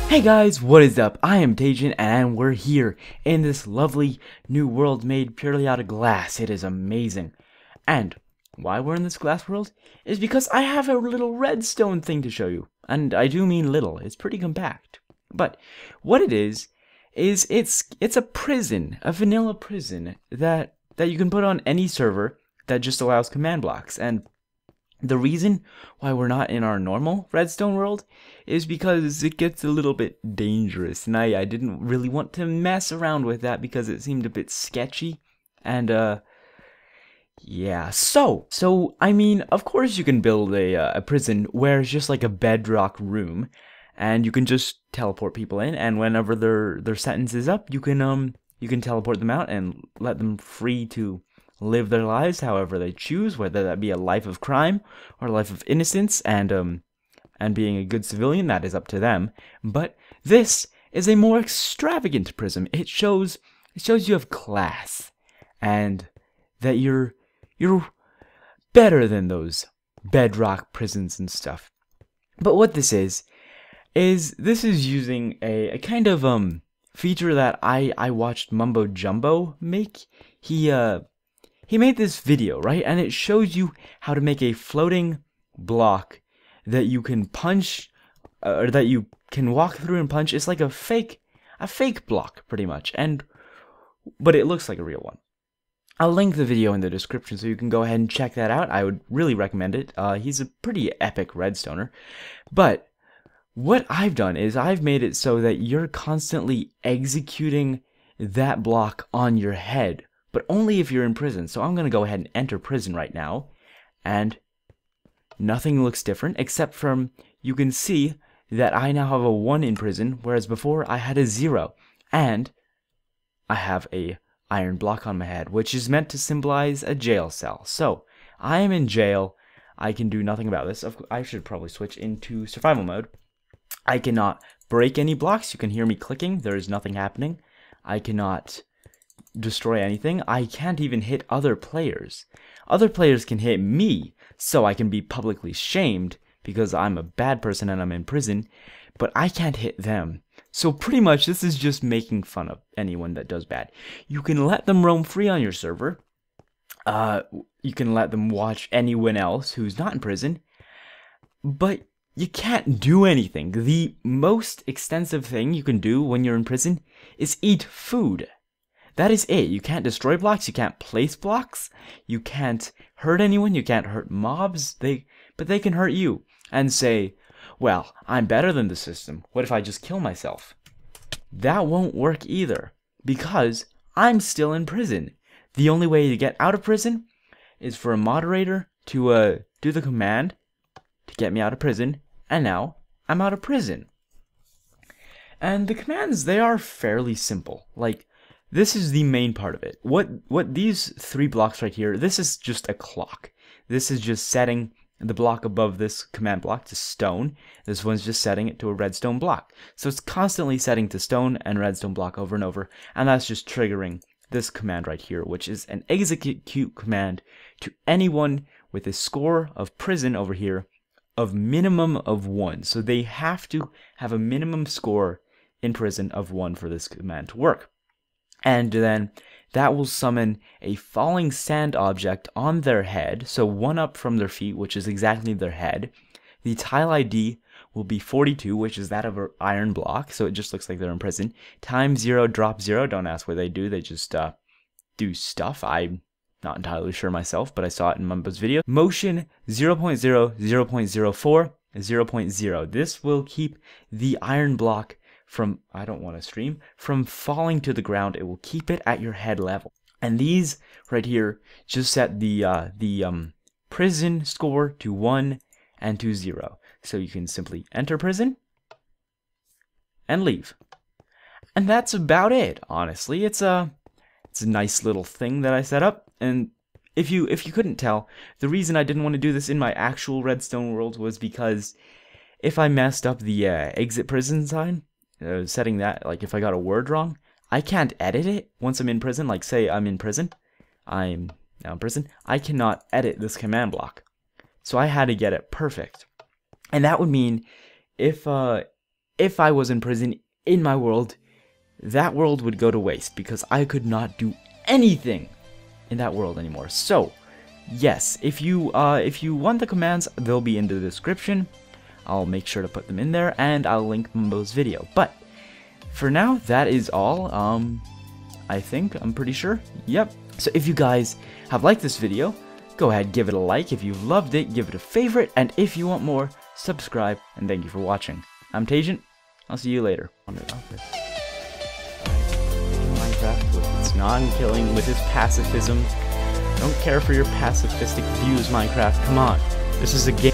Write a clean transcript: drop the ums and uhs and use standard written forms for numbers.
Hey guys, what is up? I am Taigent and we're here in this lovely new world made purely out of glass. It is amazing. And why we're in this glass world is because I have a little redstone thing to show you. And I do mean little, it's pretty compact. But what it is it's a prison, a vanilla prison that you can put on any server that just allows command blocks. And the reason why we're not in our normal redstone world is because it gets a little bit dangerous, and I didn't really want to mess around with that because it seemed a bit sketchy, and yeah, so I mean, of course you can build a prison where it's just like a bedrock room, and you can just teleport people in, and whenever their sentence is up, you can teleport them out and let them free to live their lives however they choose, whether that be a life of crime or a life of innocence, and being a good civilian, that is up to them. But this is a more extravagant prism. It shows you have class, and that you're better than those bedrock prisons and stuff. But what this is this is using a kind of feature that I watched Mumbo Jumbo make. He made this video, right? And it shows you how to make a floating block that you can punch, or that you can walk through and punch. It's like a fake block, pretty much. But it looks like a real one. I'll link the video in the description so you can go ahead and check that out. I would really recommend it. He's a pretty epic redstoner. But what I've done is I've made it so that you're constantly executing that block on your head, but only if you're in prison. So I'm going to go ahead and enter prison right now, and nothing looks different, except from you can see that I now have a 1 in prison, whereas before I had a 0, and I have a iron block on my head, which is meant to symbolize a jail cell. So I am in jail. I can do nothing about this. I should probably switch into survival mode. I cannot break any blocks. You can hear me clicking. There is nothing happening. I cannot destroy anything. I can't even hit other players. Other players can hit me, so I can be publicly shamed because I'm a bad person and I'm in prison, but I can't hit them. So pretty much this is just making fun of anyone that does bad. You can let them roam free on your server. You can let them watch anyone else who's not in prison, but you can't do anything. The most extensive thing you can do when you're in prison is eat food. That is it. You can't destroy blocks, you can't place blocks, you can't hurt anyone, you can't hurt mobs, but they can hurt you and say, well, I'm better than the system. What if I just kill myself? That won't work either, because I'm still in prison. The only way to get out of prison is for a moderator to do the command to get me out of prison, and now I'm out of prison. And the commands, they are fairly simple. Like, this is the main part of it. What these 3 blocks right here, this is just a clock. This is just setting the block above this command block to stone. This one's just setting it to a redstone block. So it's constantly setting to stone and redstone block over and over, and that's just triggering this command right here, which is an execute command to anyone with a score of prison over here of minimum of 1. So they have to have a minimum score in prison of 1 for this command to work. And then that will summon a falling sand object on their head, so 1 up from their feet, which is exactly their head. The tile ID will be 42, which is that of an iron block, so it just looks like they're in prison. Time 0, drop 0, don't ask what they do, they just do stuff. I'm not entirely sure myself, but I saw it in Mumbo's video. Motion 0.0, 0.04, 0.0. This will keep the iron block from, I don't want to stream, from falling to the ground. It will keep it at your head level. And these right here just set the prison score to 1 and to 0. So you can simply enter prison and leave. And that's about it, honestly. It's a nice little thing that I set up. And if you couldn't tell, the reason I didn't want to do this in my actual redstone world was because if I messed up the exit prison sign, setting that, like if I got a word wrong, I can't edit it once I'm in prison. Like say I'm in prison, I'm now in prison, I cannot edit this command block. So I had to get it perfect. And that would mean if if I was in prison in my world, that world would go to waste because I could not do anything in that world anymore. So, yes, if you want the commands, they'll be in the description. I'll make sure to put them in there, and I'll link them below this video. But for now, that is all. I think, I'm pretty sure. Yep. So if you guys have liked this video, go ahead, give it a like. If you loved it, give it a favorite. And if you want more, subscribe. And thank you for watching. I'm Taigent. I'll see you later. Minecraft with its non-killing, with its pacifism. Don't care for your pacifistic views, Minecraft. Come on. This is a game.